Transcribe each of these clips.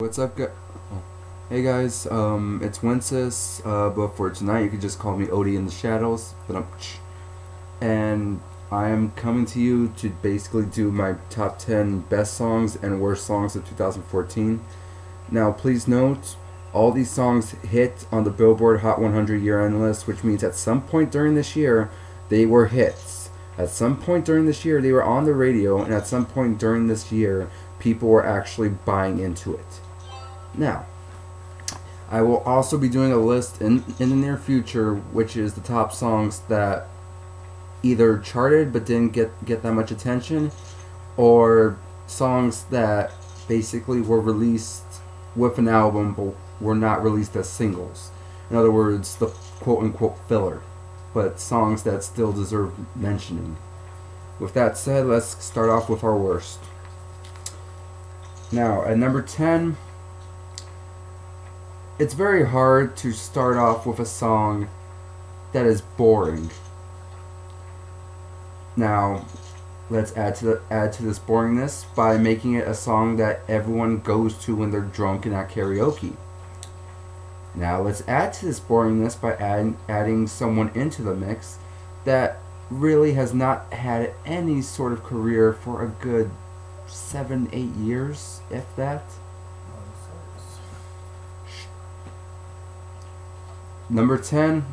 What's up, guys? Hey guys, it's Wences, but for tonight you can just call me Odie in the Shadows. And I am coming to you to basically do my top 10 best songs and worst songs of 2014. Now, please note, all these songs hit on the Billboard Hot 100 year-end list, which means at some point during this year, they were hits. At some point during this year, they were on the radio, and at some point during this year, people were actually buying into it. Now, I will also be doing a list in the near future, which is the top songs that either charted but didn't get that much attention, or songs that basically were released with an album but were not released as singles. In other words, the quote-unquote filler, but songs that still deserve mentioning. With that said, let's start off with our worst. Now, at number 10, it's very hard to start off with a song that is boring. Now, let's add to this boringness by making it a song that everyone goes to when they're drunk and at karaoke. Now, let's add to this boringness by adding someone into the mix that really has not had any sort of career for a good 7-8 years, if that. Number 10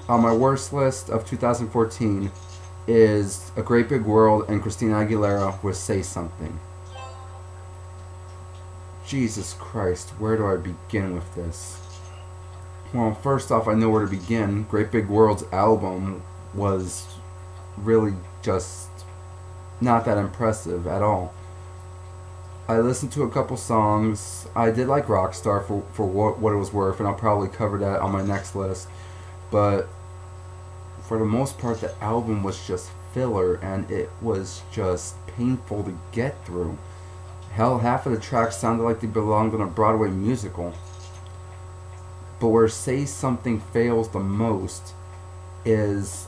on my worst list of 2014 is A Great Big World and Christina Aguilera with Say Something. Jesus Christ, where do I begin with this? Well, first off, I know where to begin. Great Big World's album was really just not that impressive at all. I listened to a couple songs. I did like Rockstar for what it was worth, and I'll probably cover that on my next list. But for the most part, the album was just filler, and it was just painful to get through. Hell, half of the tracks sounded like they belonged in a Broadway musical. But where Say Something fails the most is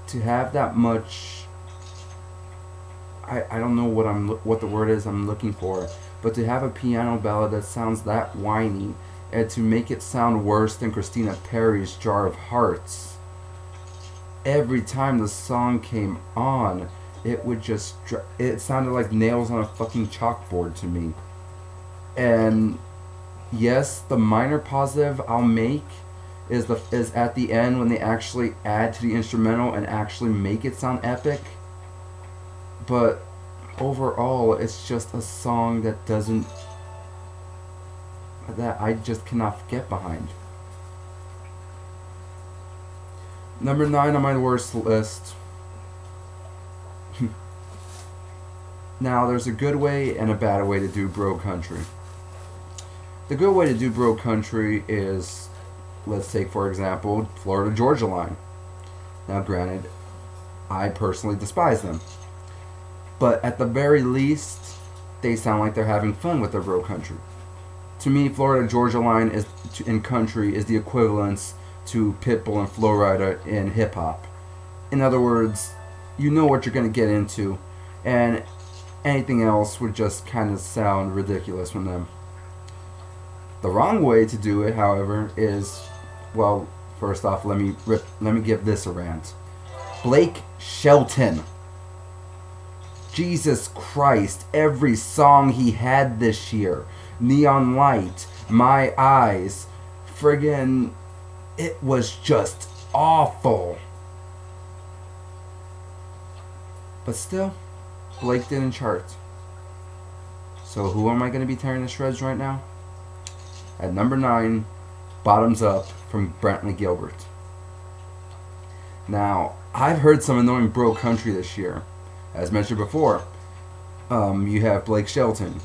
to have that much... I don't know what the word is I'm looking for, but to have a piano ballad that sounds that whiny, and to make it sound worse than Christina Perri's Jar of Hearts. Every time the song came on, it would just it sounded like nails on a fucking chalkboard to me. And yes, the minor positive I'll make is at the end when they actually add to the instrumental and actually make it sound epic. But overall, it's just a song that I just cannot get behind. Number 9 on my worst list. Now, there's a good way and a bad way to do bro country. The good way to do bro country is, let's take for example, Florida Georgia Line. Now, granted, I personally despise them. But at the very least, they sound like they're having fun with their bro country. To me, Florida Georgia Line in country is the equivalence to Pitbull and Flo Rida in hip hop. In other words, you know what you're going to get into, and anything else would just kind of sound ridiculous from them. The wrong way to do it, however, is, well, first off, let me give this a rant. Blake Shelton. Jesus Christ, every song he had this year, Neon Light, My Eyes, friggin', it was just awful. But still, Blake didn't chart. So who am I going to be tearing to shreds right now? At number 9, Bottoms Up from Brantley Gilbert. Now, I've heard some annoying bro country this year. As mentioned before, you have Blake Shelton.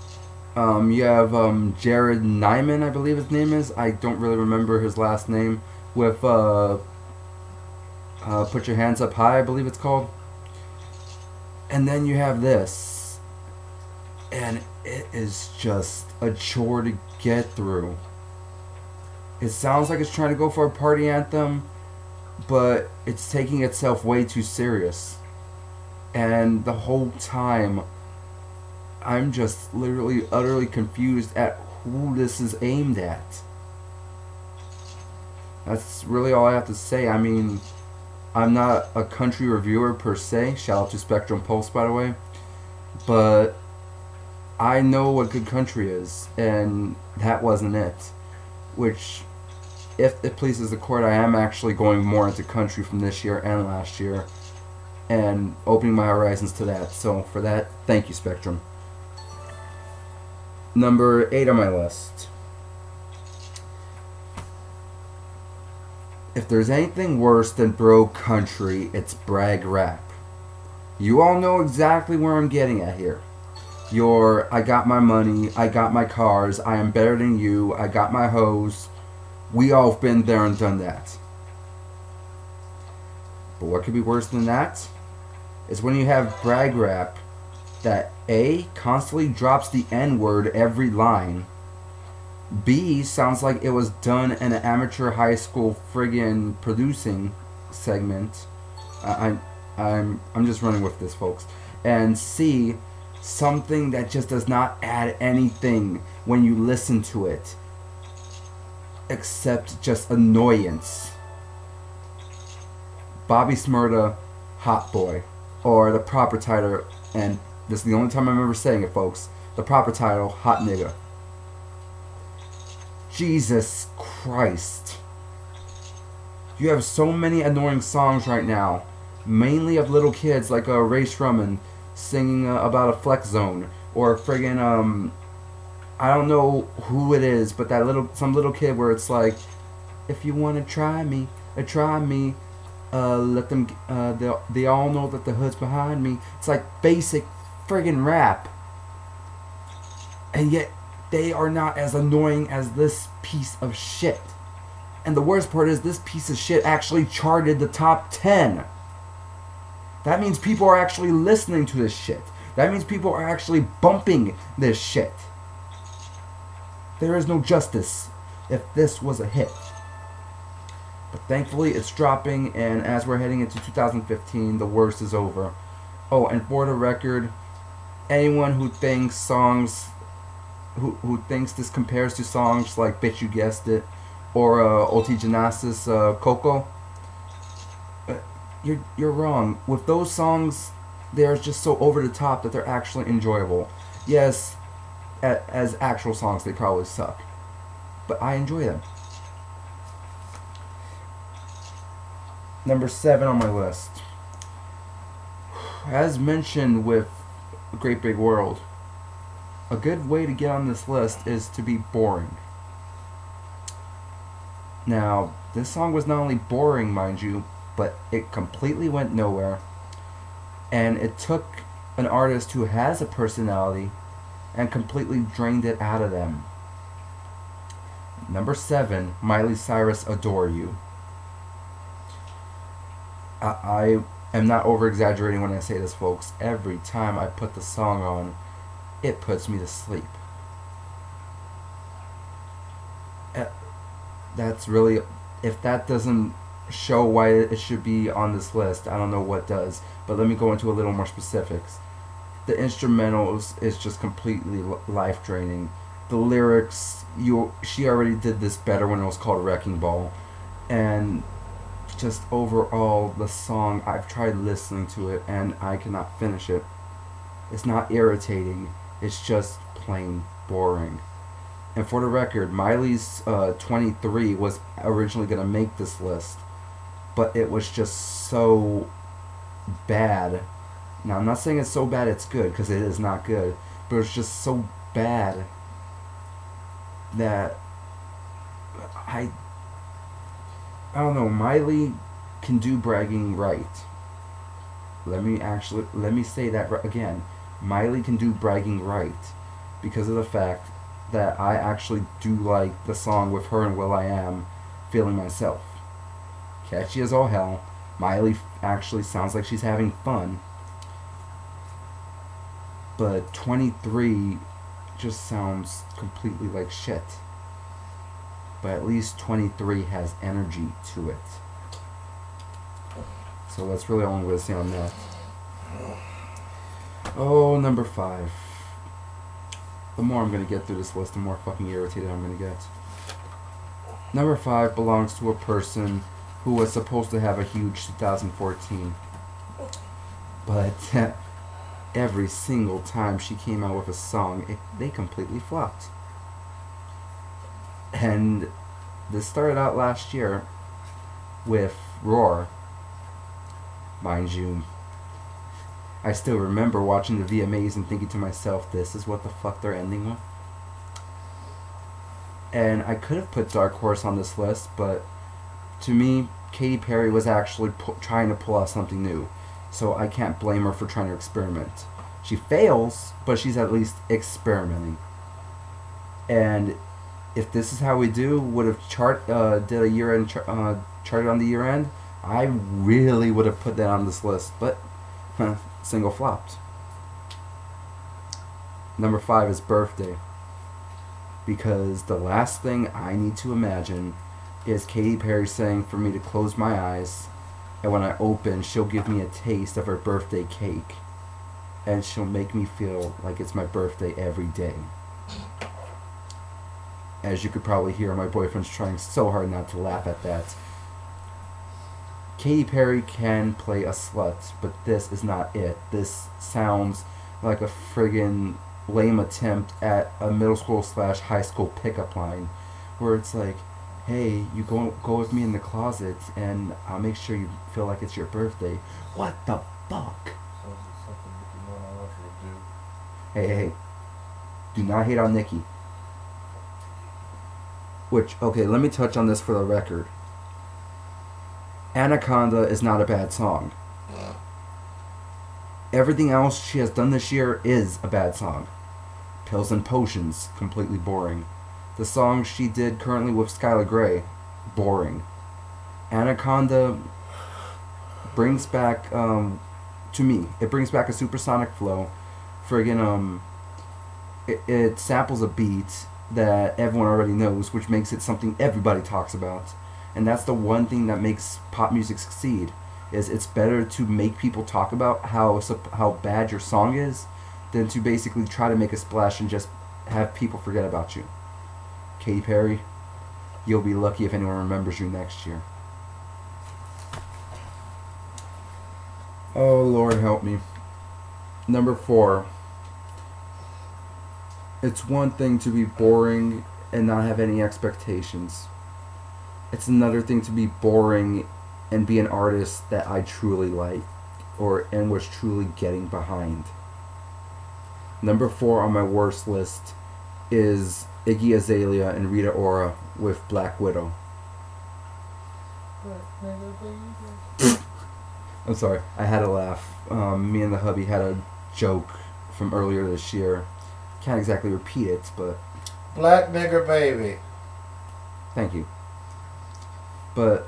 You have Jared Nyman, I believe his name is. I don't really remember his last name. With Put Your Hands Up High, I believe it's called. And then you have this. And it is just a chore to get through. It sounds like it's trying to go for a party anthem, but it's taking itself way too serious. And the whole time, I'm just literally utterly confused at who this is aimed at. That's really all I have to say. I mean, I'm not a country reviewer per se. Shout out to Spectrum Pulse, by the way. But I know what good country is, and that wasn't it. Which, if it pleases the court, I am actually going more into country from this year and last year, and opening my horizons to that. So for that, thank you, Spectrum. Number 8 on my list. If there's anything worse than bro country, it's brag rap. You all know exactly where I'm getting at here. I got my money, I got my cars, I am better than you, I got my hoes. We all have been there and done that. But what could be worse than that? Is when you have brag rap that A, constantly drops the N-word every line. B, sounds like it was done in an amateur high school friggin' producing segment. I'm just running with this, folks. And C, something that just does not add anything when you listen to it, except just annoyance. Bobby Shmurda, Hot Boy, or the proper title, and this is the only time I remember saying it, folks, the proper title, Hot Nigga. Jesus Christ. You have so many annoying songs right now, mainly of little kids like Ray Shrumman singing about a flex zone, or friggin' I don't know who it is, but some little kid where it's like, if you wanna try me, let them they all know that the hood's behind me. It's like basic friggin' rap, and yet they are not as annoying as this piece of shit. And the worst part is, this piece of shit actually charted the top 10. That means people are actually listening to this shit. That means people are actually bumping this shit. There is no justice if this was a hit. But thankfully it's dropping, and as we're heading into 2015, the worst is over. Oh, and for the record, anyone who thinks who thinks this compares to songs like Bitch You Guessed It or OT Genesis Coco, you're wrong. With those songs, they're just so over the top that they're actually enjoyable. Yes, as actual songs they probably suck, but I enjoy them. Number 7 on my list. As mentioned with Great Big World, a good way to get on this list is to be boring. Now, this song was not only boring, mind you, but it completely went nowhere. And it took an artist who has a personality and completely drained it out of them. Number 7, Miley Cyrus, Adore You. I am not over-exaggerating when I say this, folks. Every time I put the song on, it puts me to sleep. That's really, if that doesn't show why it should be on this list, I don't know what does. But let me go into a little more specifics. The instrumentals is just completely life-draining. The lyrics, she already did this better when it was called Wrecking Ball. And just overall, the song, I've tried listening to it and I cannot finish it. It's not irritating, it's just plain boring. And for the record, Miley's 23 was originally going to make this list, but it was just so bad. Now, I'm not saying it's so bad it's good, because it is not good, but it's just so bad that I don't know. Miley can do bragging right. Let me say that again. Miley can do bragging right because of the fact that I actually do like the song with her and will.i.am, Feeling Myself. Catchy as all hell. Miley actually sounds like she's having fun. But 23 just sounds completely like shit. But at least 23 has energy to it. So that's really all I'm going to say on that. Oh, number 5. the more I'm gonna get through this list, the more fucking irritated I'm gonna get. Number 5 belongs to a person who was supposed to have a huge 2014. But every single time she came out with a song, they completely flopped. And this started out last year with Roar. Mind you, I still remember watching the VMAs and thinking to myself, this is what the fuck they're ending with? And I could have put Dark Horse on this list, but to me, Katy Perry was actually trying to pull out something new. So I can't blame her for trying to experiment. She fails, but she's at least experimenting. And if this is how we do, would have did a year-end charted on the year-end, I really would have put that on this list, but single flopped. Number 5 is Birthday. Because the last thing I need to imagine is Katy Perry saying for me to close my eyes, and when I open, she'll give me a taste of her birthday cake, and she'll make me feel like it's my birthday every day. As you could probably hear, my boyfriend's trying so hard not to laugh at that. Katy Perry can play a slut, but this is not it. This sounds like a friggin' lame attempt at a middle school / high school pickup line, where it's like, hey, you go with me in the closet, and I'll make sure you feel like it's your birthday. What the fuck? Hey, do not hate on Nicki. Which, okay, let me touch on this for the record. Anaconda is not a bad song. Everything else she has done this year is a bad song. Pills and Potions, completely boring. The song she did currently with Skylar Grey, boring. Anaconda brings back, to me, it brings back a supersonic flow. Friggin', it samples a beat that everyone already knows, which makes it something everybody talks about. And that's the one thing that makes pop music succeed, is it's better to make people talk about how bad your song is than to basically try to make a splash and just have people forget about you. Katy Perry, you'll be lucky if anyone remembers you next year. Oh, Lord help me. Number 4. It's one thing to be boring and not have any expectations. It's another thing to be boring and be an artist that I truly like and was truly getting behind. Number 4 on my worst list is Iggy Azalea and Rita Ora with Black Widow. I'm sorry, I had a laugh. Me and the hubby had a joke from earlier this year. Can't exactly repeat it, but... Black nigger baby. Thank you. But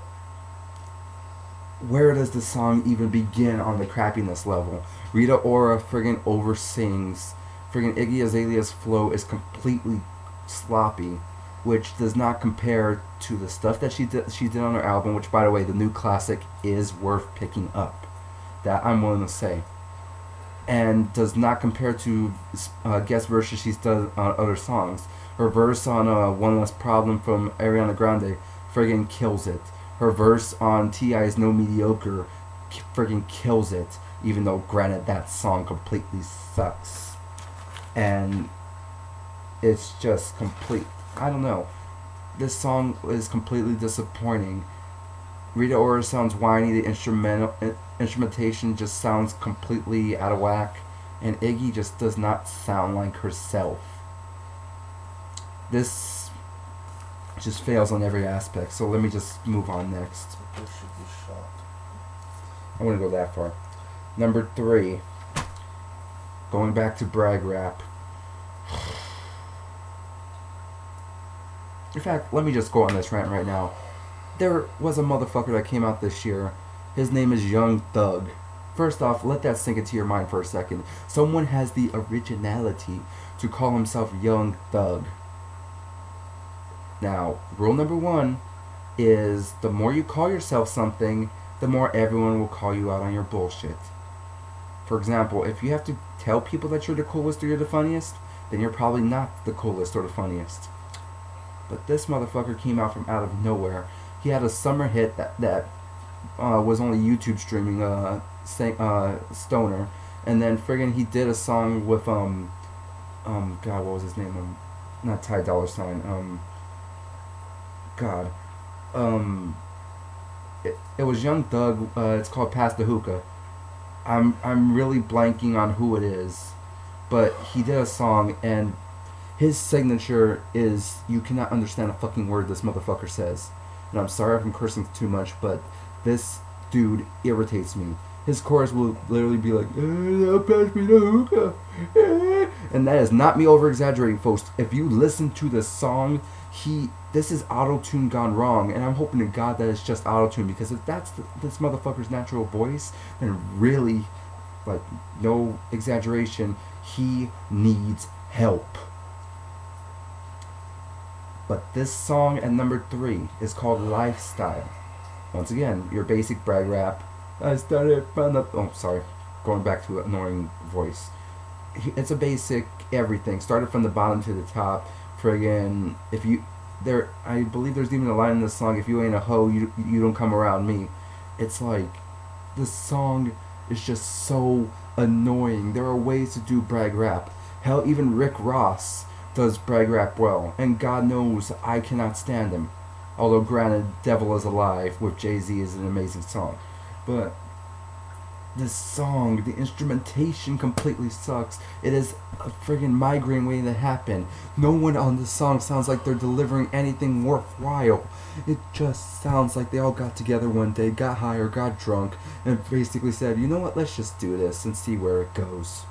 where does the song even begin on the crappiness level? Rita Ora friggin' oversins. Friggin' Iggy Azalea's flow is completely sloppy, which does not compare to the stuff that she did on her album, which, by the way, the new classic is worth picking up. That I'm willing to say. And does not compare to guest verses she's done on other songs. Her verse on One Less Problem from Ariana Grande friggin' kills it. Her verse on T.I.'s No Mediocre friggin' kills it, even though, granted, that song completely sucks. And it's just complete. I don't know. This song is completely disappointing. Rita Ora sounds whiny. The instrumentation just sounds completely out of whack, and Iggy just does not sound like herself. This just fails on every aspect. So let me just move on next. This should be shot. I wouldn't go that far. Number 3. Going back to brag rap. In fact, let me just go on this rant right now. There was a motherfucker that came out this year. His name is Young Thug. First off, let that sink into your mind for a second. Someone has the originality to call himself Young Thug. Now, rule number 1 is the more you call yourself something, the more everyone will call you out on your bullshit. For example, if you have to tell people that you're the coolest or you're the funniest, then you're probably not the coolest or the funniest. But this motherfucker came out from out of nowhere. He had a summer hit that was only YouTube streaming, Stoner, and then friggin' he did a song with God, what was his name? Not Ty Dolla $ign. God, it was Young Thug. It's called Pass the Hookah. I'm really blanking on who it is, but he did a song and his signature is you cannot understand a fucking word this motherfucker says. And I'm sorry if I'm cursing too much, but this dude irritates me. His chorus will literally be like, pass me the hookah. And that is not me over exaggerating, folks. If you listen to the song, this is auto-tune gone wrong, and I'm hoping to God that it's just auto-tune, because if that's this motherfucker's natural voice, then really, like, no exaggeration, he needs help. But this song at number 3 is called Lifestyle. Once again, your basic brag rap. I started from the... Oh, sorry. Going back to an annoying voice. It's a basic everything. Started from the bottom to the top. Friggin', if you... I believe there's even a line in this song, if you ain't a hoe, you don't come around me. It's like, this song is just so annoying. There are ways to do brag rap. Hell, even Rick Ross does brag rap well, and God knows I cannot stand him. Although granted, Devil is Alive with Jay-Z is an amazing song. But this song, the instrumentation completely sucks. It is a friggin' migraine waiting to happen. No one on this song sounds like they're delivering anything worthwhile. It just sounds like they all got together one day, got high or got drunk, and basically said, you know what, let's just do this and see where it goes.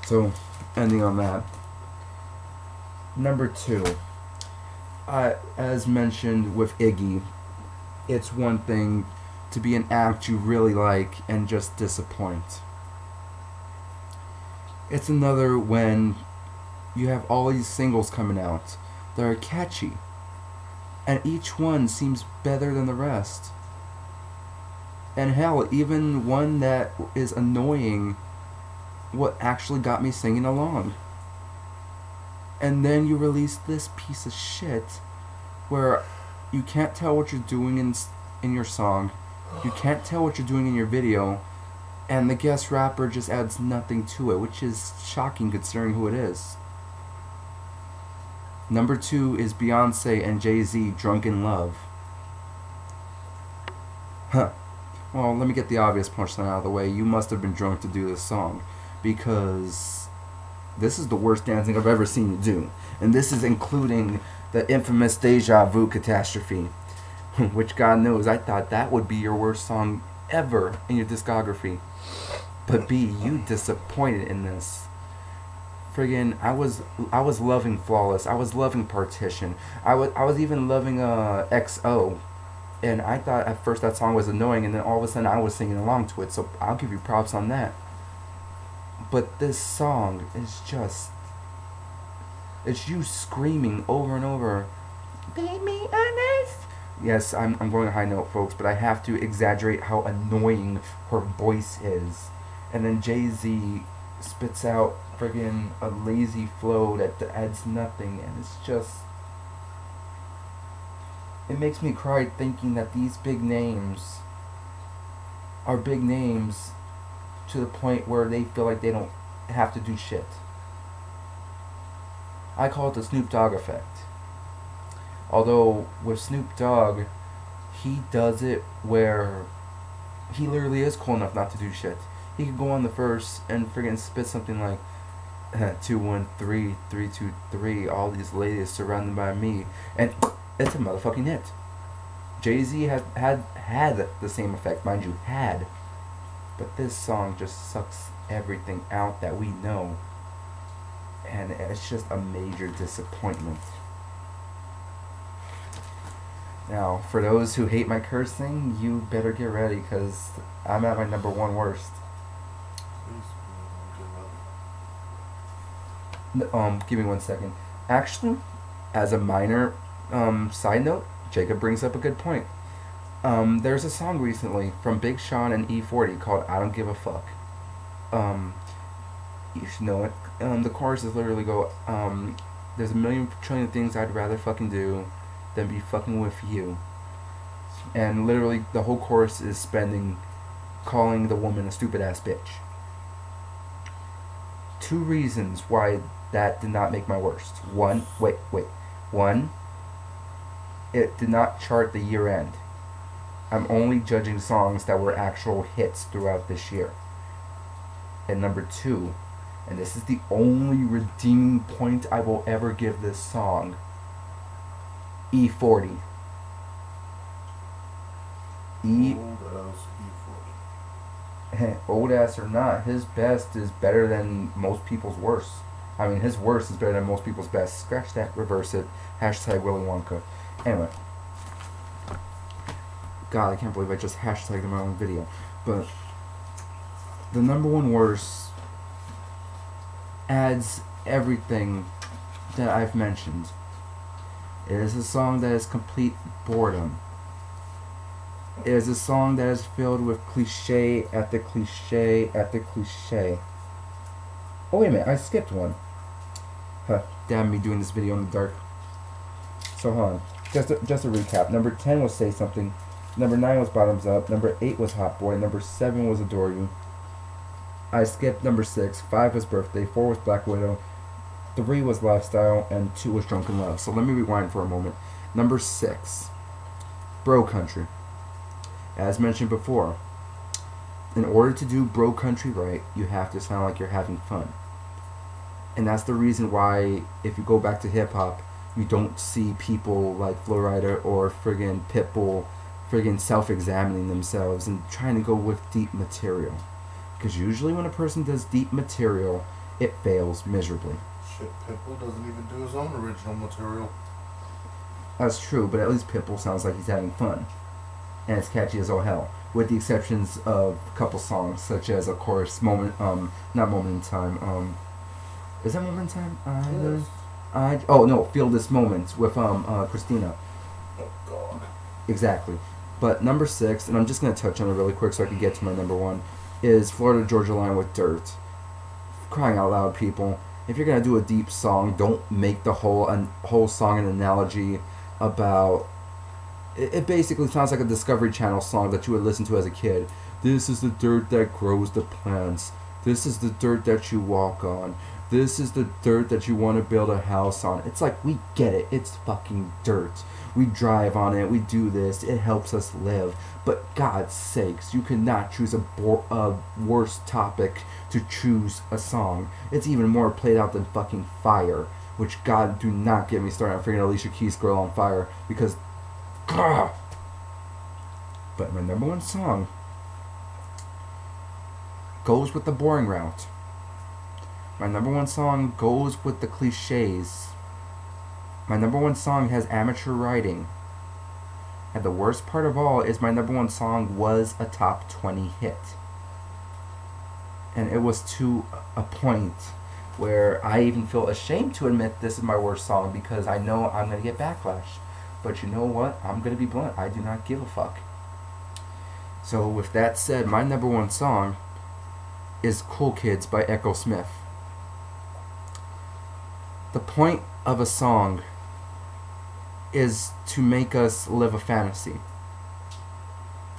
So, ending on that. Number 2. As mentioned with Iggy, it's one thing to be an act you really like and just disappoint. It's another when you have all these singles coming out that are catchy, and each one seems better than the rest. And hell, even one that is annoying, what actually got me singing along. And then you release this piece of shit where you can't tell what you're doing in your song, you can't tell what you're doing in your video, and the guest rapper just adds nothing to it, which is shocking considering who it is. Number 2 is Beyonce and Jay-Z, Drunk in Love. Huh. Well, let me get the obvious punchline out of the way. You must have been drunk to do this song, because this is the worst dancing I've ever seen you do. And this is including the infamous Deja Vu Catastrophe, which God knows I thought that would be your worst song ever in your discography. But B, you disappointed in this. Friggin', I was loving Flawless. I was loving Partition. I was even loving XO. And I thought at first that song was annoying, and then all of a sudden I was singing along to it, so I'll give you props on that. But this song is just... it's you screaming over and over, "Be me honest." Yes, I'm going a high note, folks, but I have to exaggerate how annoying her voice is. And then Jay-Z spits out friggin' a lazy flow that adds nothing, and it's just... it makes me cry thinking that these big names are big names to the point where they feel like they don't have to do shit. I call it the Snoop Dogg effect. Although with Snoop Dogg, he does it where he literally is cool enough not to do shit. He could go on the verse and friggin' spit something like 2 1 3 3 2 3, all these ladies surrounded by me, and it's a motherfucking hit. Jay-Z had the same effect, mind you, had. But this song just sucks everything out that we know. And it's just a major disappointment. Now, for those who hate my cursing, you better get ready, because I'm at my number 1 worst. Give me 1 second. Actually, as a minor side note, Jacob brings up a good point. There's a song recently from Big Sean and E40 called I Don't Give a Fuck. You should know it. The chorus is literally go, there's a million trillion things I'd rather fucking do than be fucking with you. And literally the whole chorus is calling the woman a stupid ass bitch. 2 reasons why that did not make my worst. One, it did not chart the year end. I'm only judging songs that were actual hits throughout this year. And number 2, and this is the only redeeming point I will ever give this song, E40. Old ass or not, his best is better than most people's worst. I mean, his worst is better than most people's best. Scratch that, reverse it. Hashtag Willy Wonka. Anyway. God, I can't believe I just hashtagged my own video. But the number one worst adds everything that I've mentioned. It is a song that is complete boredom. It is a song that is filled with cliche after cliche after cliche. Oh wait a minute, I skipped one. Huh, damn me doing this video in the dark. So hold on. Just a recap. Number 10 was Say Something. Number 9 was Bottoms Up. Number 8 was Hot Boy. Number 7 was Adore You. I skipped number 6. 5 was Birthday. 4 was Black Widow. 3 was Lifestyle. And 2 was Drunken Love. So let me rewind for a moment. Number 6. Bro Country. As mentioned before, in order to do bro country right, you have to sound like you're having fun. And that's the reason why, if you go back to hip-hop, you don't see people like Flo Rida or friggin' Pitbull friggin' self-examining themselves and trying to go with deep material. Because usually when a person does deep material, it fails miserably. Shit, Pitbull doesn't even do his own original material. That's true, but at least Pitbull sounds like he's having fun. And it's catchy as all hell. With the exceptions of a couple songs, such as, of course, not Moment in Time. Is that Moment in Time? Yes. Oh no, Feel This Moment with Christina. Oh God. Exactly. But number 6, and I'm just gonna touch on it really quick so I can get to my number 1, is Florida Georgia Line with Dirt. Crying out loud, people! If you're gonna do a deep song, don't make the whole song an analogy about. It basically sounds like a Discovery Channel song that you would listen to as a kid. This is the dirt that grows the plants. This is the dirt that you walk on. This is the dirt that you want to build a house on. It's like, we get it. It's fucking dirt. We drive on it. We do this. It helps us live. But God's sakes, you cannot choose a worse topic to choose a song. It's even more played out than fucking Fire. Which, God, do not get me started on freaking Alicia Keys' Girl on Fire. Because... But my number 1 song goes with the boring route. My number 1 song goes with the cliches. My number 1 song has amateur writing. And the worst part of all is my number 1 song was a top 20 hit. And it was to a point where I even feel ashamed to admit this is my worst song because I know I'm going to get backlash. But you know what? I'm going to be blunt. I do not give a fuck. So with that said, my number 1 song is Cool Kids by Echo Smith. The point of a song is to make us live a fantasy.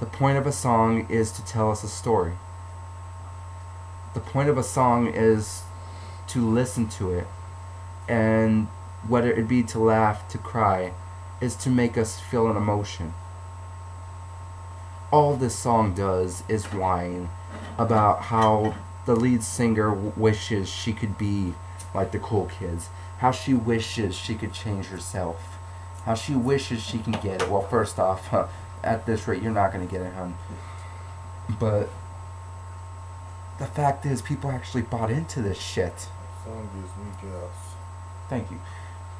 The point of a song is to tell us a story. The point of a song is to listen to it, and whether it be to laugh, to cry, is to make us feel an emotion. All this song does is whine about how the lead singer wishes she could be like the cool kids, how she wishes she could change herself, how she wishes she can get it. Well, first off, at this rate, you're not going to get it, hun. But the fact is, people actually bought into this shit. That song gives me gas. Thank you.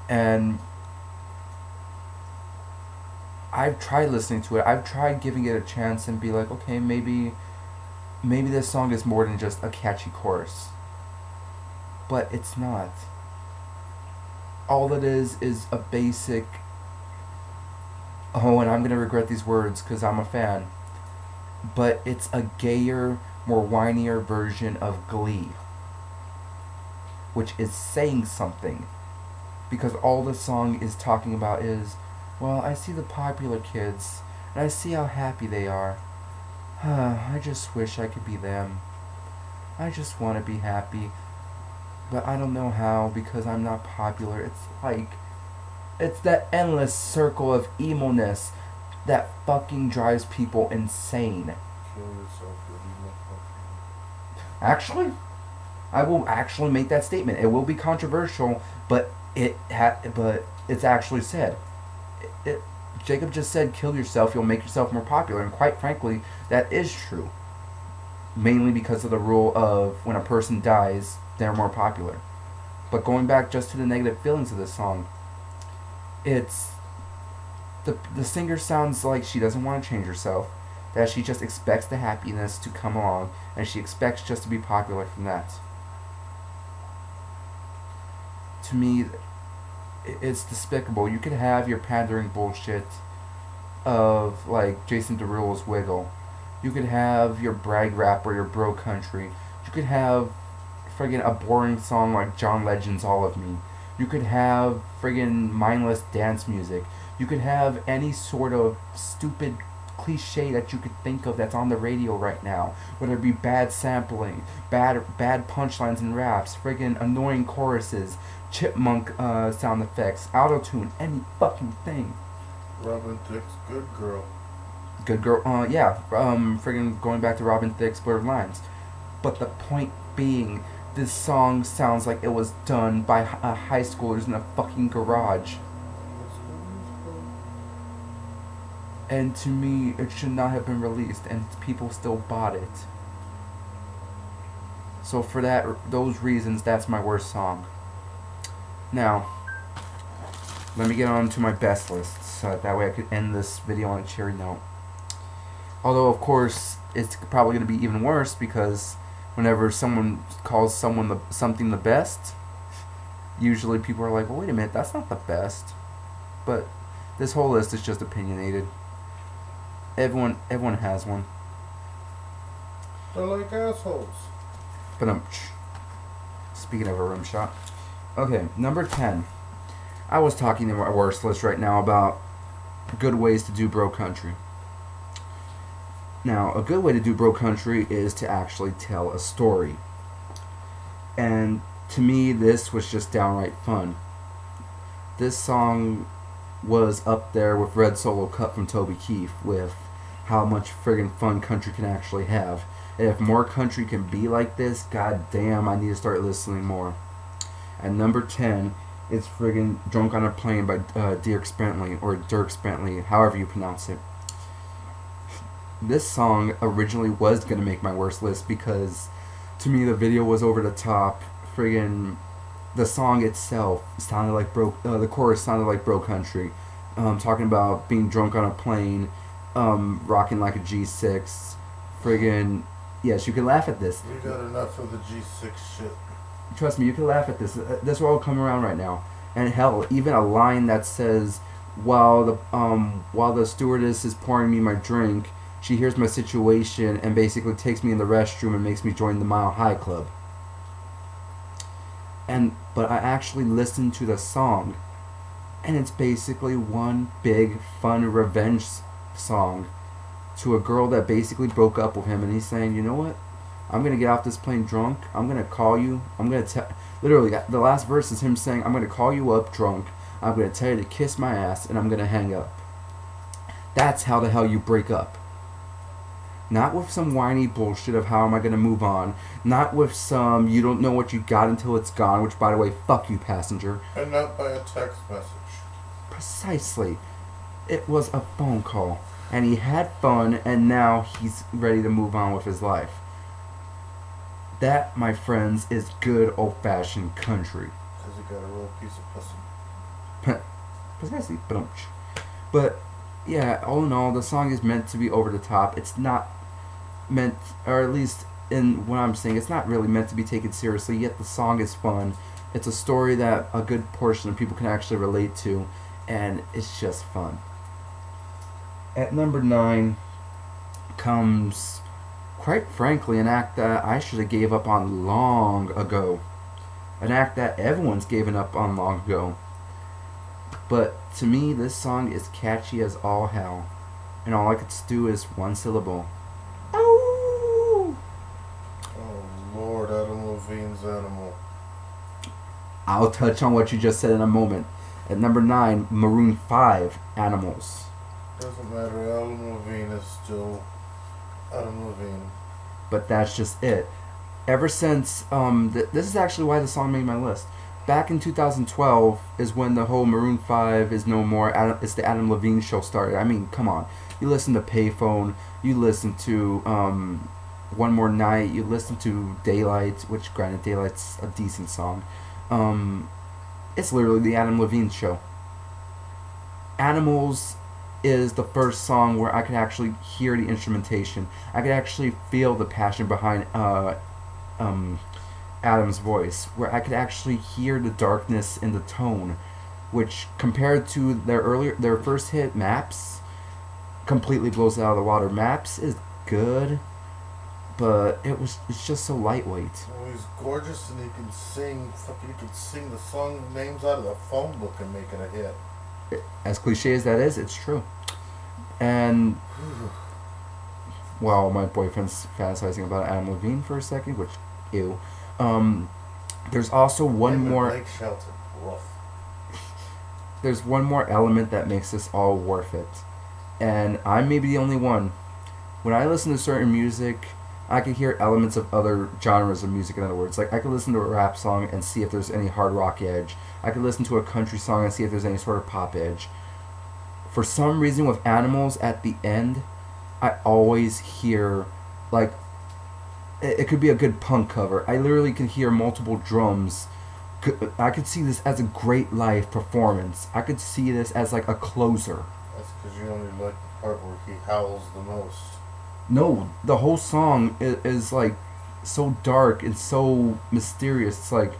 And I've tried listening to it. I've tried giving it a chance and be like, okay, maybe this song is more than just a catchy chorus. But it's not. All it is a basic... Oh, and I'm going to regret these words because I'm a fan. But it's a gayer, more whinier version of Glee, which is saying something, because all the song is talking about is, well, I see the popular kids and I see how happy they are. I just wish I could be them. I just want to be happy, but I don't know how because I'm not popular. It's like, it's that endless circle of emo-ness that fucking drives people insane. Kill yourself with emo fucking. Actually, I will actually make that statement. It will be controversial, but but it's actually said. Jacob just said, kill yourself, you'll make yourself more popular, and quite frankly, that is true. Mainly because of the rule of when a person dies, they're more popular. But going back just to the negative feelings of this song, it's the singer sounds like she doesn't want to change herself, that she just expects the happiness to come along, and she expects just to be popular from that. To me, it's despicable. You could have your pandering bullshit of like Jason Derulo's Wiggle. You could have your brag rap or your bro country. You could have friggin' a boring song like John Legend's All of Me. You could have friggin' mindless dance music. You could have any sort of stupid cliche that you could think of that's on the radio right now. Whether it be bad sampling, bad punchlines and raps, friggin' annoying choruses, chipmunk sound effects, auto-tune, any fucking thing. Robin Thicke's Good Girl. Good Girl, yeah, friggin' going back to Robin Thicke's Blurred Lines. But the point being, this song sounds like it was done by high schoolers in a fucking garage. And to me, it should not have been released, and people still bought it. So for those reasons, that's my worst song. Now, let me get on to my best lists, so that way I could end this video on a cheery note. Although, of course, it's probably going to be even worse, because whenever someone calls something the best, usually people are like, well, wait a minute, that's not the best. But this whole list is just opinionated. Everyone has one. They're like assholes. But speaking of a rim shot. Okay, number 10. I was talking in my worst list right now about good ways to do bro country. Now, a good way to do bro country is to actually tell a story. And to me, this was just downright fun. This song was up there with Red Solo Cup from Toby Keith with how much friggin' fun country can actually have. And if more country can be like this, god damn, I need to start listening more. And number 10 is friggin' Drunk on a Plane by Dierks Bentley, or Dierks Bentley, however you pronounce it. This song originally was going to make my worst list because to me the video was over the top. Friggin' the song itself sounded like the chorus sounded like bro country. Talking about being drunk on a plane, rocking like a G6. Friggin', yes, you can laugh at this. You got enough of the G6 shit. Trust me, you can laugh at this. This will all come around right now. And hell, even a line that says, while the stewardess is pouring me my drink, she hears my situation and basically takes me in the restroom and makes me join the Mile High Club. But I actually listened to the song, and it's basically one big fun revenge song to a girl that basically broke up with him, and he's saying, you know what? I'm gonna get off this plane drunk. I'm gonna call you. I'm gonna literally, the last verse is him saying, I'm gonna call you up drunk. I'm gonna tell you to kiss my ass, and I'm gonna hang up. That's how the hell you break up. Not with some whiny bullshit of how am I gonna move on. Not with some you don't know what you got until it's gone, which by the way, fuck you, passenger. And not by a text message. Precisely. It was a phone call. And he had fun, and now he's ready to move on with his life. That, my friends, is good old-fashioned country. Because he got a real piece of pussy. Precisely. But, yeah, all in all, the song is meant to be over the top. It's not meant, or at least in what I'm saying, it's not really meant to be taken seriously, yet the song is fun. It's a story that a good portion of people can actually relate to, and it's just fun. At number 9 comes quite frankly, an act that I should have gave up on long ago. An act that everyone's given up on long ago. But to me, this song is catchy as all hell. And all I could do is one syllable. Oh! Oh Lord, Adam Levine's Animal. I'll touch on what you just said in a moment. At number 9, Maroon 5, Animals. Doesn't matter, Adam Levine is still Adam Levine. But that's just it. Ever since, this is actually why the song made my list. Back in 2012 is when the whole Maroon 5 is no more, it's the Adam Levine show started. I mean, come on. You listen to Payphone, you listen to One More Night, you listen to Daylight, which granted Daylight's a decent song. It's literally the Adam Levine show. Animals is the first song where I could actually hear the instrumentation. I could actually feel the passion behind Adam's voice, where I could actually hear the darkness in the tone, which compared to their first hit, Maps, completely blows it out of the water. Maps is good, but it's just so lightweight. Well, he's gorgeous and he can sing. He can sing the song names out of the phone book and make it a hit. As cliche as that is, it's true. And well, my boyfriend's fantasizing about Adam Levine for a second, which ew. There's also one more. Blake Shelton. Rough. There's one more element that makes this all worth it, and I may be the only one. When I listen to certain music, I can hear elements of other genres of music. In other words, like I could listen to a rap song and see if there's any hard rock edge. I could listen to a country song and see if there's any sort of pop edge. For some reason, with Animals at the end, I always hear like it could be a good punk cover. I literally can hear multiple drums. I could see this as a great live performance. I could see this as like a closer. That's because you only like the part where he howls the most. No, the whole song is like so dark and so mysterious. It's like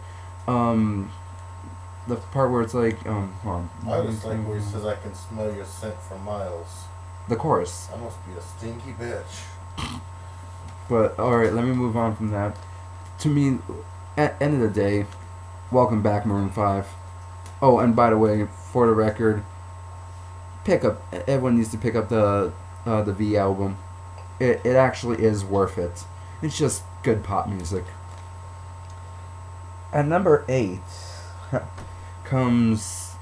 the part where it's like hold on. I just like where he says, "I can smell your scent for miles." The chorus. I must be a stinky bitch. But alright, let me move on from that. To me, at end of the day, welcome back, Maroon 5. Oh, and by the way, for the record, everyone needs to pick up the V album. It actually is worth it. It's just good pop music. At number 8 comes,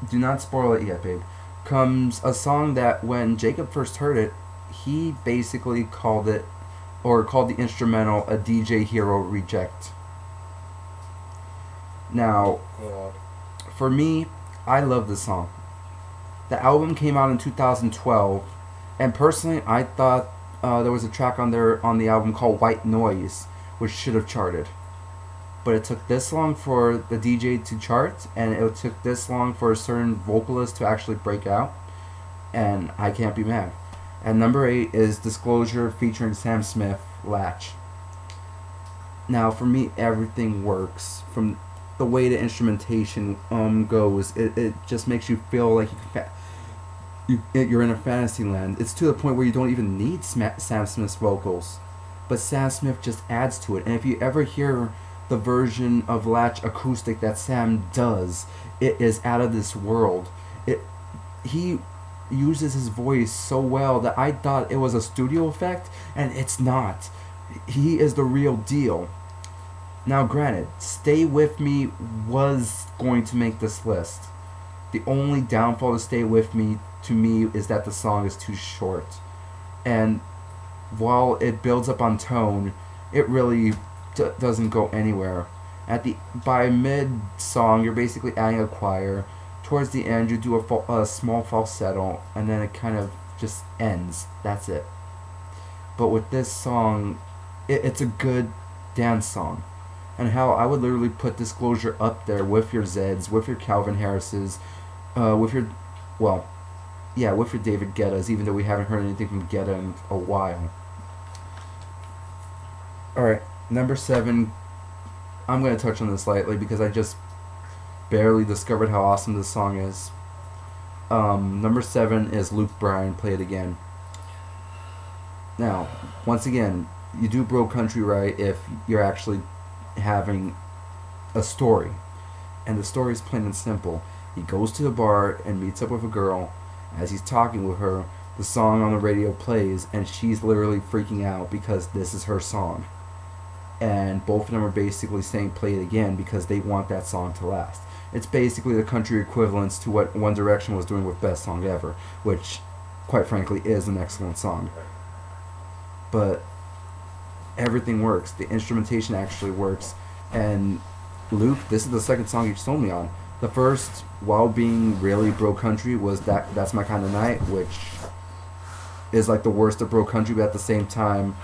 do not spoil it yet, babe, comes a song that when Jacob first heard it, he basically called it, or called the instrumental, a DJ Hero reject. Now, God. for me, I love this song. The album came out in 2012, and personally, I thought there was a track on the album called White Noise, which should have charted. But it took this long for the DJ to chart, and it took this long for a certain vocalist to actually break out, and I can't be mad. And number 8 is Disclosure featuring Sam Smith, Latch. Now, for me, everything works. From the way the instrumentation goes, it just makes you feel like you're in a fantasy land. It's to the point where you don't even need Sam Smith's vocals, but Sam Smith just adds to it. And if you ever hear the version of Latch acoustic that Sam does, it is out of this world. He uses his voice so well that I thought it was a studio effect, and it's not. He is the real deal. Now granted, Stay With Me was going to make this list. The only downfall to Stay With Me to me is that the song is too short, and while it builds up on tone, it really doesn't go anywhere. By mid song, you're basically adding a choir. Towards the end, you do a small falsetto, and then it kind of just ends. That's it. But with this song, it's a good dance song. And how I would literally put Disclosure up there with your Zeds, with your Calvin Harrises, with your David Guettas, even though we haven't heard anything from Guetta in a while. Alright, number 7. I'm going to touch on this lightly because I just barely discovered how awesome this song is. Number 7 is Luke Bryan, Play It Again. Now, once again, you do Bro Country right if you're actually having a story. And the story is plain and simple. He goes to the bar and meets up with a girl. As he's talking with her, the song on the radio plays, and she's literally freaking out because this is her song. And both of them are basically saying play it again because they want that song to last. It's basically the country equivalence to what One Direction was doing with Best Song Ever, which, quite frankly, is an excellent song. But everything works. The instrumentation actually works. And Luke, this is the second song you told me on. The first, while being really Bro Country, was That's My Kind of Night, which is like the worst of Bro Country, but at the same time,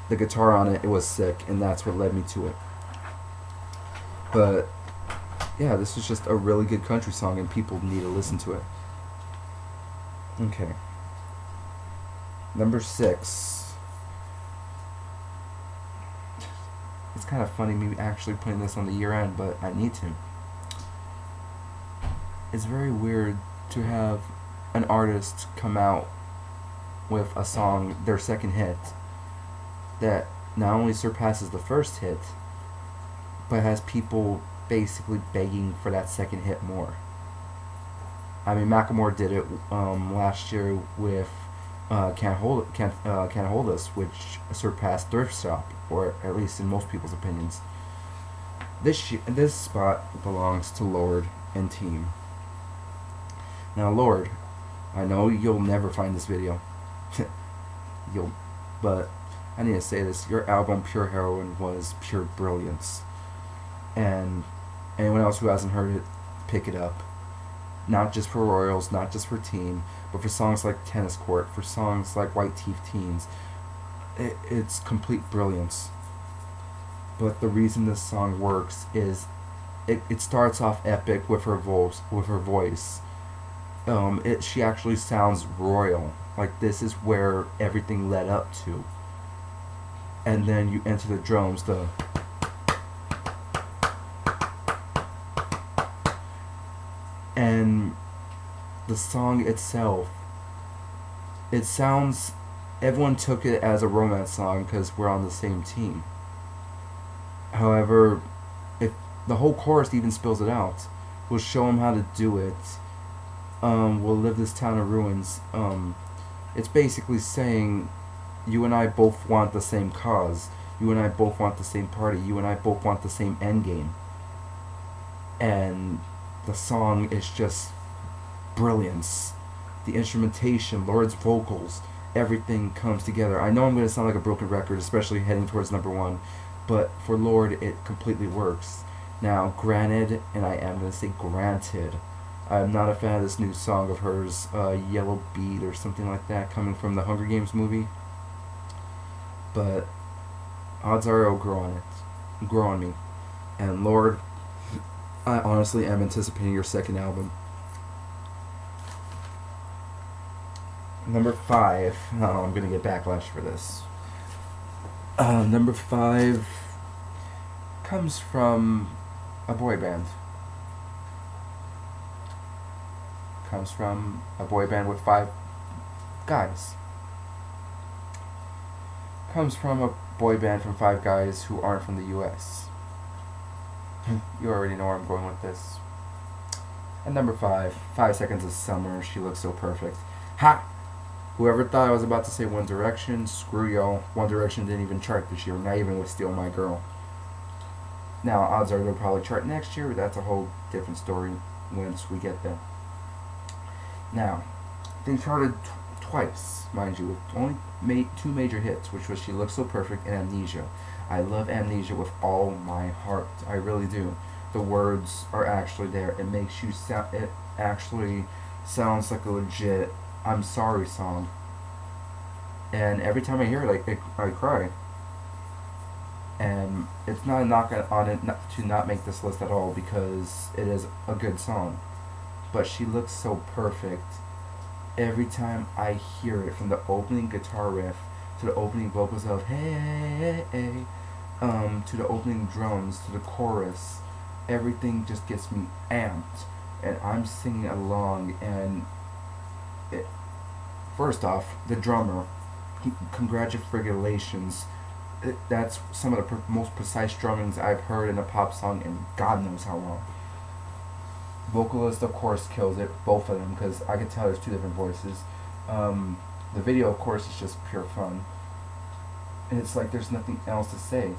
the guitar on it was sick, and that's what led me to it. But yeah, this is just a really good country song, and people need to listen to it. Okay. Number 6. It's kind of funny me actually putting this on the year end, but I need to. It's very weird to have an artist come out with a song, their second hit, that not only surpasses the first hit, but has people basically begging for that second hit more. I mean, Macklemore did it last year with Can't Hold Us, which surpassed Thrift Shop, or at least in most people's opinions. This spot belongs to Lorde and team. Now, Lorde, I know you'll never find this video, but I need to say this: your album Pure Heroin was pure brilliance, and anyone else who hasn't heard it, pick it up. Not just for Royals, not just for Team, but for songs like Tennis Court, for songs like White Teeth Teens. It's complete brilliance. But the reason this song works is it starts off epic with her voice. She actually sounds royal. Like this is where everything led up to. And then you enter the drums, and the song itself, it sounds, everyone took it as a romance song because we're on the same team. However, if the whole chorus even spills it out, we'll show them how to do it. We'll live this town of ruins. It's basically saying, you and I both want the same cause. You and I both want the same party. You and I both want the same end game. And the song is just brilliance. The instrumentation, Lorde's vocals, everything comes together. I know I'm going to sound like a broken record, especially heading towards number 1, but for Lorde, it completely works. Now, granted, and I am going to say granted, I'm not a fan of this new song of hers, Yellow Bead or something like that, coming from the Hunger Games movie. But odds are it'll grow on me. And Lorde, I honestly am anticipating your second album. Number 5. Oh, I'm gonna get backlash for this. Number 5 comes from a boy band. Comes from a boy band with 5 guys. Comes from a boy band from 5 guys who aren't from the US. You already know where I'm going with this. And number 5, 5 Seconds of Summer. She looks so perfect. Ha! Whoever thought I was about to say One Direction, screw y'all. One Direction didn't even chart this year, not even with Steal My Girl. Now, odds are they'll probably chart next year, but that's a whole different story once we get there. Now, they charted twice, mind you, with only 2 major hits, which was She Looks So Perfect and Amnesia. I love Amnesia with all my heart. I really do. The words are actually there. It makes you sound. It actually sounds like a legit "I'm sorry" song. And every time I hear it, I cry. And it's not a knock on it to not make this list at all, because it is a good song. But She Looks So Perfect. Every time I hear it, from the opening guitar riff to the opening vocals of hey, hey, hey, hey, to the opening drums, to the chorus, everything just gets me amped, and I'm singing along. And first off, the drummer, congratulations. That's some of the most precise drummings I've heard in a pop song in God knows how long. Vocalist, of course, kills it, both of them, because I can tell there's two different voices. The video, of course, is just pure fun. And it's like there's nothing else to say.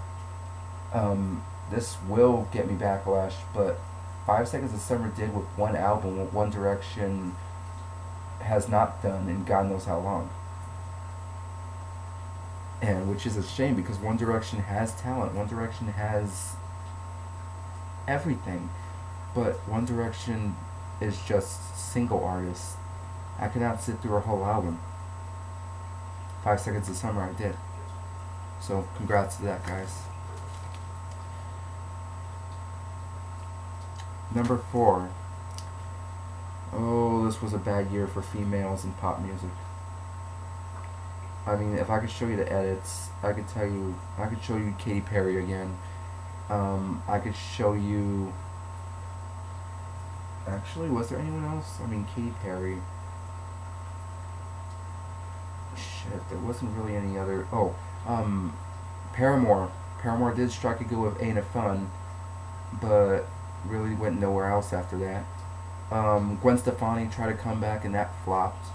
This will get me backlash, but 5 Seconds of Summer did with one album what One Direction has not done in God knows how long. And which is a shame, because One Direction has talent. One Direction has everything. But One Direction is just single artists. I could not sit through a whole album. 5 Seconds of Summer I did. So congrats to that, guys. Number 4. Oh, this was a bad year for females in pop music. I mean, if I could show you the edits, I could tell you, I could show you Katy Perry again. I could show you, actually, was there anyone else? I mean, Katy Perry. Shit, there wasn't really any other, Paramore. Paramore did strike a go with Ain't It Fun, but really went nowhere else after that. Gwen Stefani tried to come back and that flopped.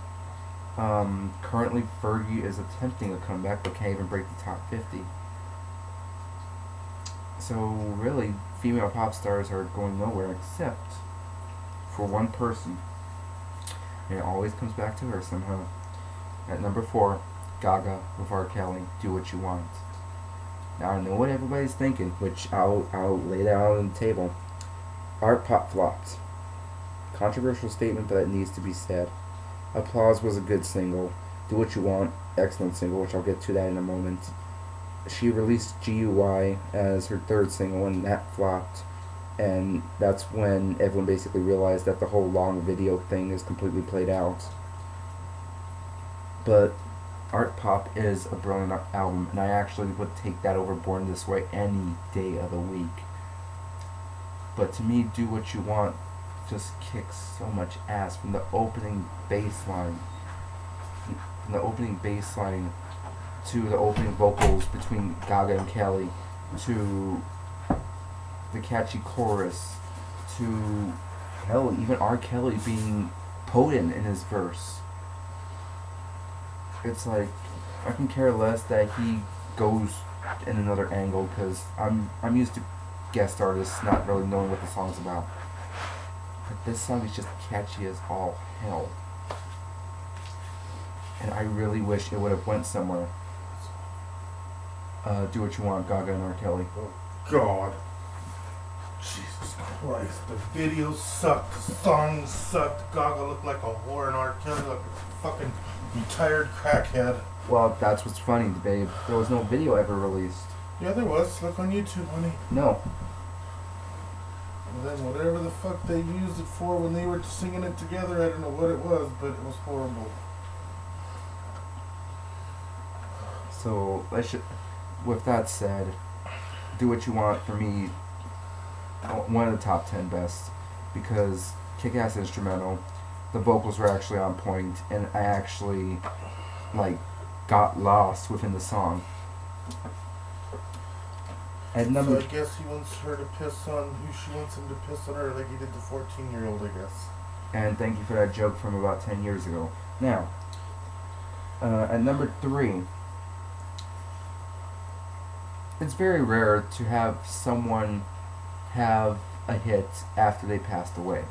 Currently Fergie is attempting a comeback but can't even break the top 50. So really, female pop stars are going nowhere except for one person. And it always comes back to her somehow. At number 4, Gaga with R. Kelly, Do What You Want. Now I know what everybody's thinking, which I'll lay that out on the table. Art pop flopped. Controversial statement, but it needs to be said. Applause was a good single. Do What You Want, excellent single, which I'll get to that in a moment. She released GUI as her 3rd single, and that flopped. And that's when everyone basically realized that the whole long video thing is completely played out. But Art Pop is a brilliant album, and I actually would take that over Born This Way any day of the week. But to me, Do What You Want just kicks so much ass from the opening bass line. From the opening bass line to the opening vocals between Gaga and Kelly, to the catchy chorus, to hell, even R. Kelly being potent in his verse. It's like, I can care less that he goes in another angle, because I'm used to guest artists not really knowing what the song's about. But this song is just catchy as all hell. And I really wish it would have went somewhere. Do What You Want, Gaga and R. Kelly. Oh God. Jesus Christ. The video sucked. The song sucked. Gaga looked like a whore and R. Kelly like a fucking retired crackhead. Well, that's what's funny, babe. There was no video ever released. Yeah, there was. Look on YouTube, honey. No. And then whatever the fuck they used it for when they were singing it together, I don't know what it was, but it was horrible. So, with that said, Do What You Want, for me, one of the top 10 best, because kick-ass instrumental, the vocals were actually on point, and I actually, got lost within the song. And So I guess he wants her to piss on who she wants him to piss on her, like he did the 14-year-old, I guess. And thank you for that joke from about 10 years ago. Now, at number 3, it's very rare to have someone have a hit after they passed away.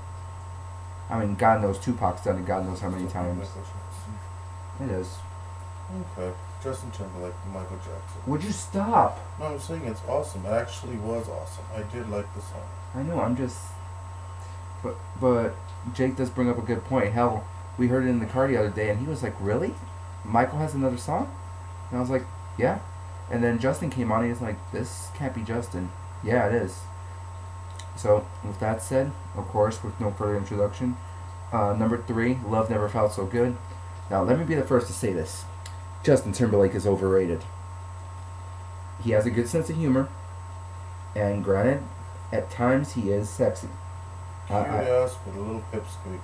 I mean, God knows Tupac's done it God knows how many times. It is. Okay. Justin Timberlake and Michael Jackson. Would you stop? No, I'm saying it's awesome. It actually was awesome. I did like the song. I know, I'm just... But Jake does bring up a good point. Hell, we heard it in the car the other day, and he was like, really? Michael has another song? And I was like, yeah. And then Justin came on, and he was like, this can't be Justin. Yeah, it is. So, with that said, of course, with no further introduction, number 3, Love Never Felt So Good. Now, let me be the first to say this. Justin Timberlake is overrated. He has a good sense of humor, and granted, at times he is sexy. Cute ass with a little pipsqueak.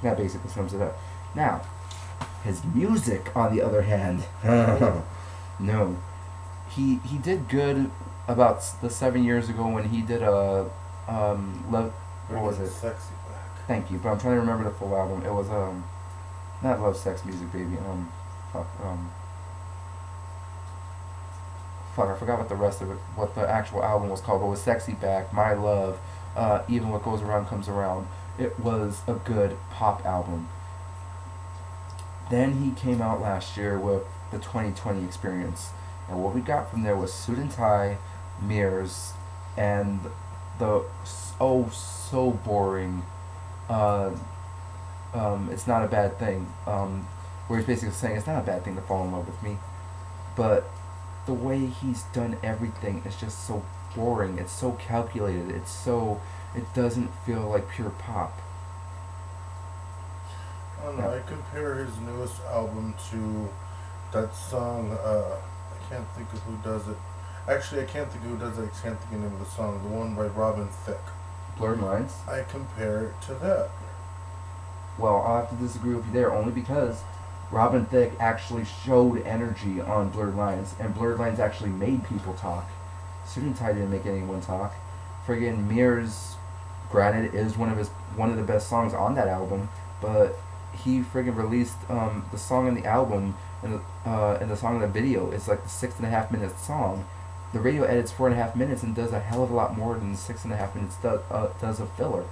That basically sums it up. Now, His music, on the other hand, no. He did good about the 7 years ago when he did a love. What was it? Sexy Back. Thank you, but I'm trying to remember the full album. It was not Love, Sex, Music, Baby. Fuck. Fuck. I forgot what the rest of it, what the actual album was called. But it was Sexy Back, My Love, Even What Goes Around Comes Around. It was a good pop album. Then he came out last year with the 2020 Experience, and what we got from there was Suit and Tie, Mirrors, and the so boring. It's not a bad thing. Where he's basically saying it's not a bad thing to fall in love with me, but the way he's done everything is just so boring. It's so calculated. It doesn't feel like pure pop. I don't know. I compare his newest album to that song. I can't think of who does it. Actually, I can't think of who does it. I can't think of the name of the song. The one by Robin Thicke. Blurred Lines? I compare it to that. Well, I'll have to disagree with you there, only because Robin Thicke actually showed energy on Blurred Lines, and Blurred Lines actually made people talk. Suit and Tie didn't make anyone talk. Friggin' Mirrors, granted, is one of the best songs on that album, but he friggin' released the song in the album and the song in the video. It's like the 6.5 minute song. The radio edits 4.5 minutes and does a hell of a lot more than 6.5 minutes does of filler.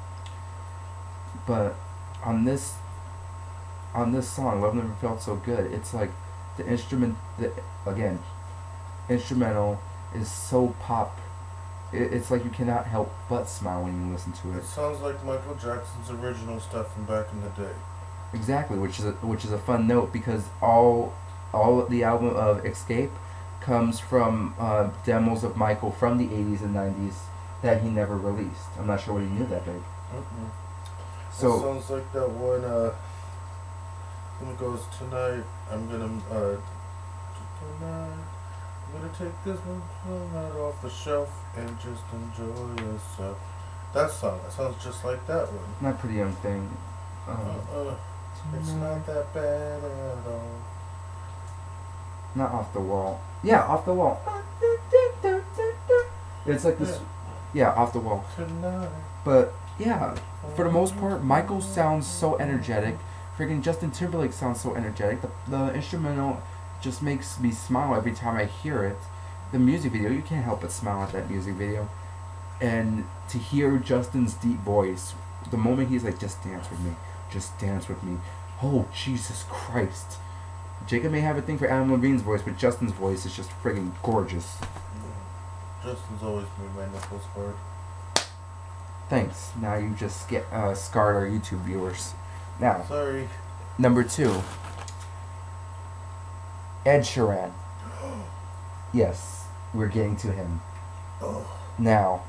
But on this song, Love Never Felt So Good, it's like the instrumental is so pop. It's like you cannot help but smile when you listen to it. It sounds like Michael Jackson's original stuff from back in the day. Exactly, which is a fun note, because all the album of Escape comes from demos of Michael from the 80s and 90s that he never released. I'm not sure what he knew that big. So it sounds like that one. When it goes tonight, I'm gonna take this one right off the shelf and just enjoy yourself. That song. That sounds just like that one. Not Pretty Young Thing. It's not that bad at all. Not Off the Wall. Yeah, Off the Wall. It's like this. Yeah, Off the Wall. Tonight. But yeah, for the most part, Michael sounds so energetic. Freaking Justin Timberlake sounds so energetic. The instrumental just makes me smile every time I hear it. The music video, you can't help but smile at that music video. And to hear Justin's deep voice, the moment he's like, just dance with me. Just dance with me. Oh, Jesus Christ. Jacob may have a thing for Adam Levine's voice, but Justin's voice is just friggin' gorgeous. Justin's always made my nipples hard. Thanks. Now you just scarred our YouTube viewers. Now, sorry. Number 2. Ed Sheeran. Yes, we're getting to him. Now,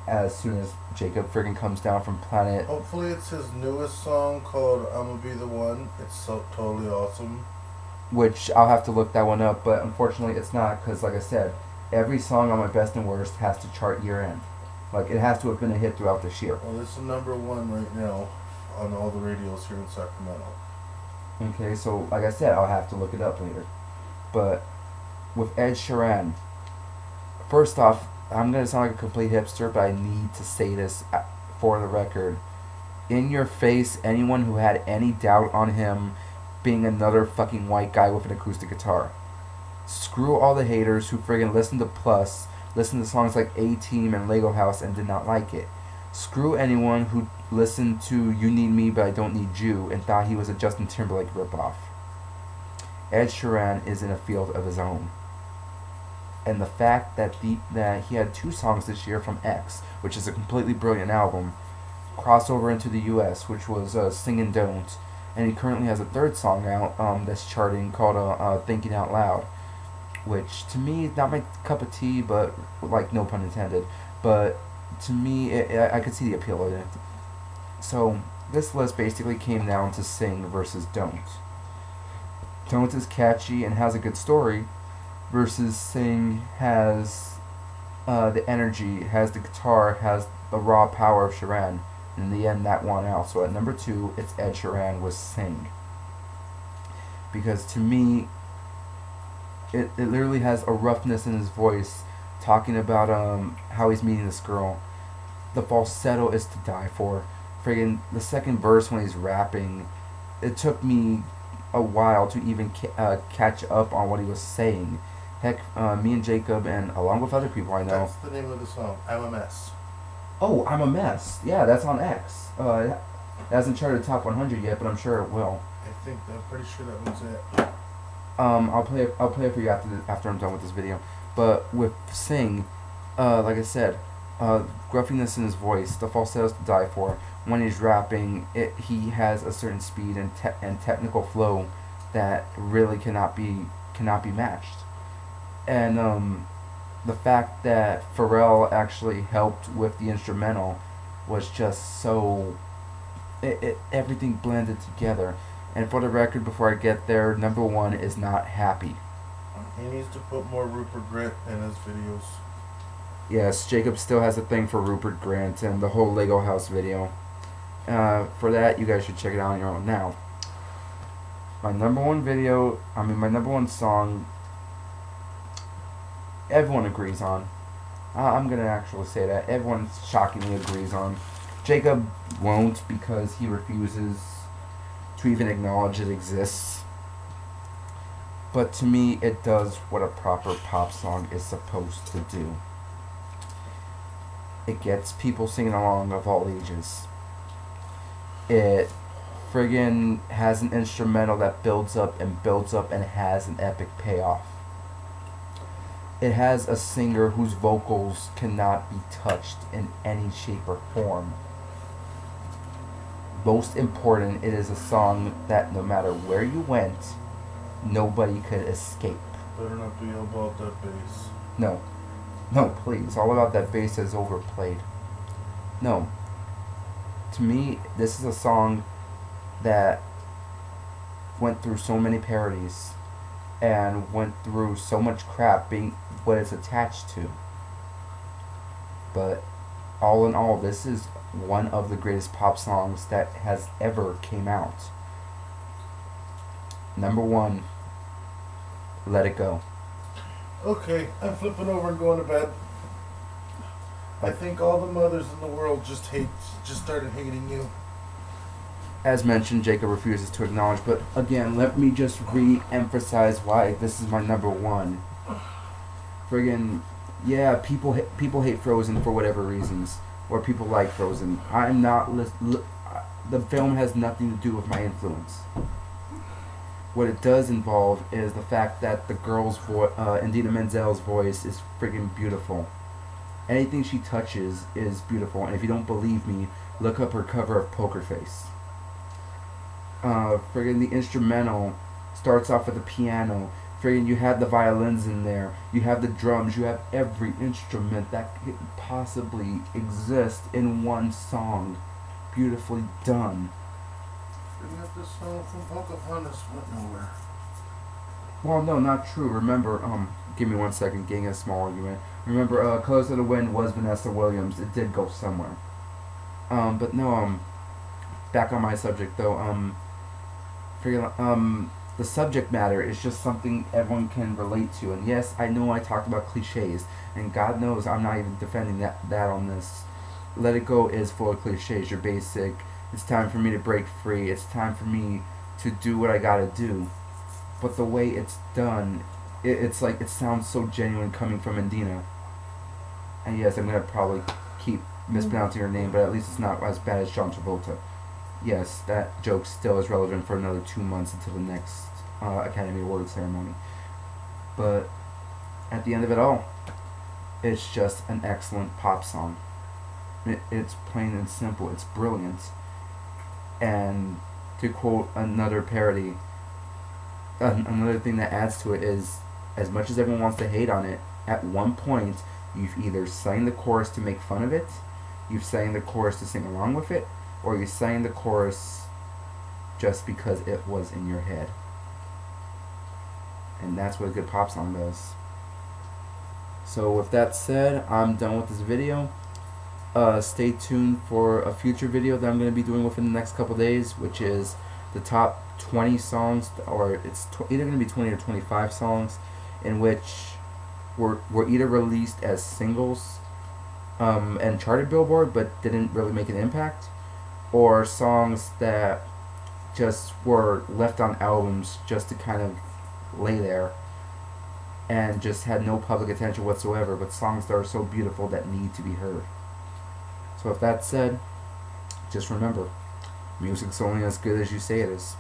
as soon as Jacob friggin' comes down from planet... Hopefully it's his newest song called I'ma Be the One. It's so totally awesome. Which, I'll have to look that one up, but unfortunately it's not, because like I said, every song on my Best and Worst has to chart year end. Like, it has to have been a hit throughout this year. Well, this is #1 right now on all the radios here in Sacramento. Okay, so like I said, I'll have to look it up later. But with Ed Sheeran, first off, I'm going to sound like a complete hipster, but I need to say this for the record. In your face, anyone who had any doubt on him being another fucking white guy with an acoustic guitar. Screw all the haters who friggin' listened to Plus, listened to songs like A-Team and Lego House and did not like it. Screw anyone who listened to You Need Me But I Don't Need You and thought he was a Justin Timberlake ripoff. Ed Sheeran is in a field of his own. And the fact that that he had 2 songs this year from X, which is a completely brilliant album, crossover into the US, which was Sing and Don't, and he currently has a 3rd song out that's charting called Thinking Out Loud, which to me is not my cup of tea, but like no pun intended, but to me I could see the appeal of it. So this list basically came down to Sing versus Don't. Don't is catchy and has a good story, versus Sing has the energy, has the guitar, has the raw power of Sheeran. And in the end, that won out. So at number 2, it's Ed Sheeran with Sing. because to me, it literally has a roughness in his voice, talking about how he's meeting this girl. The falsetto is to die for. Friggin' the second verse when he's rapping, it took me a while to even catch up on what he was saying. Heck, me and Jacob, and along with other people I know. That's the name of the song. I'm a mess. Oh, I'm a mess. Yeah, that's on X. It hasn't charted top 100 yet, but I'm sure it will. I'm pretty sure that was it. I'll play it for you after I'm done with this video. But with Sing, like I said, gruffiness in his voice, the falsetto's to die for. When he's rapping, he has a certain speed and technical flow that really cannot be matched. And the fact that Pharrell actually helped with the instrumental was just so everything blended together. And for the record, before I get there, number one is Not Happy. He needs to put more Rupert Grint in his videos. Yes, Jacob still has a thing for Rupert Grint and the whole Lego House video. For that, you guys should check it out on your own. Now, my number one song, everyone agrees on. I'm gonna actually say that everyone shockingly agrees on. Jacob won't, because he refuses to even acknowledge it exists. But to me, it does what a proper pop song is supposed to do. It gets people singing along of all ages. It friggin' has an instrumental that builds up and has an epic payoff. It has a singer whose vocals cannot be touched in any shape or form. Most important, it is a song that no matter where you went, nobody could escape. Better not be about that bass. No, please. All About That Bass is overplayed. No. To me, this is a song that went through so many parodies and went through so much crap being what it's attached to. But all in all, this is one of the greatest pop songs that has ever came out. Number one, Let It Go. Okay, I'm flipping over and going to bed. I think all the mothers in the world just started hating you. As mentioned, Jacob refuses to acknowledge, but again, let me just re-emphasize why this is my number one. Friggin', yeah, people hate Frozen for whatever reasons, or people like Frozen. I'm not. The film has nothing to do with my influence. What it does involve is the fact that the girl's voice, Idina Menzel's voice, is friggin' beautiful. Anything she touches is beautiful, and if you don't believe me, look up her cover of Poker Face. Friggin' the instrumental starts off with the piano. Friggin' you have the violins in there. You have the drums. You have every instrument that could possibly exist in one song. Beautifully done. Forget this song from Pocahontas went nowhere. Well, no, not true. Remember, give me 1 second, getting a small argument. Remember, Colors of the Wind was Vanessa Williams. It did go somewhere. But no, back on my subject though, the subject matter is just something everyone can relate to. And yes, I know I talked about cliches, and God knows I'm not even defending that on this. Let It Go is full of cliches. Your basic, it's time for me to break free. It's time for me to do what I gotta do. But the way it's done, it's like, it sounds so genuine coming from Idina. And yes, I'm gonna probably keep mispronouncing her name, but at least it's not as bad as John Travolta. Yes, that joke still is relevant for another 2 months until the next Academy Awards ceremony. But at the end of it all, it's just an excellent pop song. It's plain and simple. It's brilliant. And to quote another parody, another thing that adds to it is, as much as everyone wants to hate on it, at one point you've either sang the chorus to make fun of it, you've sang the chorus to sing along with it, or you sang the chorus just because it was in your head. And that's what a good pop song does. So with that said, I'm done with this video. Stay tuned for a future video that I'm going to be doing within the next couple days, which is the top 20 songs, or it's either going to be 20 or 25 songs, in which were either released as singles and charted Billboard but didn't really make an impact, or songs that just were left on albums just to kind of lay there and just had no public attention whatsoever, but songs that are so beautiful that need to be heard. So with that said, just remember, music's only as good as you say it is.